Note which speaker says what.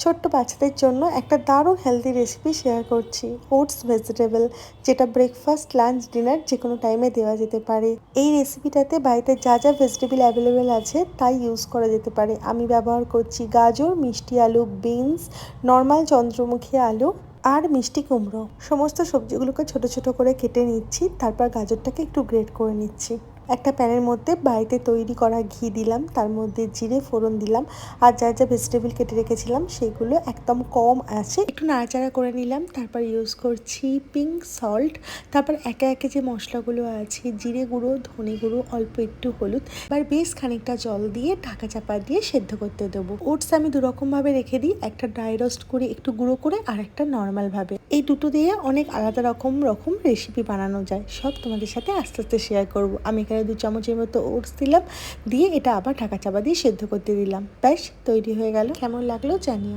Speaker 1: ছোট্ট বাচ্চাদের জন্য একটা দারুণ হেলদি রেসিপি শেয়ার করছি। ওটস ভেজিটেবল, যেটা ব্রেকফাস্ট, লাঞ্চ, ডিনার যে কোনো টাইমে দেওয়া যেতে পারে। এই রেসিপিটাতে বাড়িতে যা যা ভেজিটেবল অ্যাভেলেবেল আছে তাই ইউজ করা যেতে পারে। আমি ব্যবহার করছি গাজর, মিষ্টি আলু, বিনস, নর্মাল চন্দ্রমুখী আলু আর মিষ্টি কুমড়ো। সমস্ত সবজিগুলোকে ছোট ছোট করে কেটে নিচ্ছি, তারপর গাজরটাকে একটু গ্রেট করে নিচ্ছি। একটা প্যানের মধ্যে বাড়িতে তৈরি করা ঘি দিলাম, তার মধ্যে জিরে ফোড়ন দিলাম, আর যা যা ভেজিটেবল কেটে রেখেছিলাম সেগুলো একদম কম আছে একটু নাড়াচাড়া করে নিলাম। তারপর ইউজ করছি পিঙ্ক সল্ট। তারপর একে একে যে মশলাগুলো আছে, জিরে গুঁড়ো, ধনে গুঁড়ো, অল্প একটু হলুদ, এবার বেশ খানিকটা জল দিয়ে ঢাকা চাপা দিয়ে সেদ্ধ করতে দেবো। ওটস আমি দুরকম ভাবে রেখে দিই, একটা ড্রাই রোস্ট করে একটু গুঁড়ো করে, আর একটা নর্মাল ভাবে। এই দুটো দিয়ে অনেক আলাদা রকম রেসিপি বানানো যায়, সব তোমাদের সাথে আস্তে আস্তে শেয়ার করবো। আমি এখানে 2 চামচের মতো ওটস দিলাম, দিয়ে এটা আবার ঢাকা চাপা দিয়ে সেদ্ধ করতে দিলাম। ব্যাস তৈরি হয়ে গেল। কেমন লাগলো জানিও।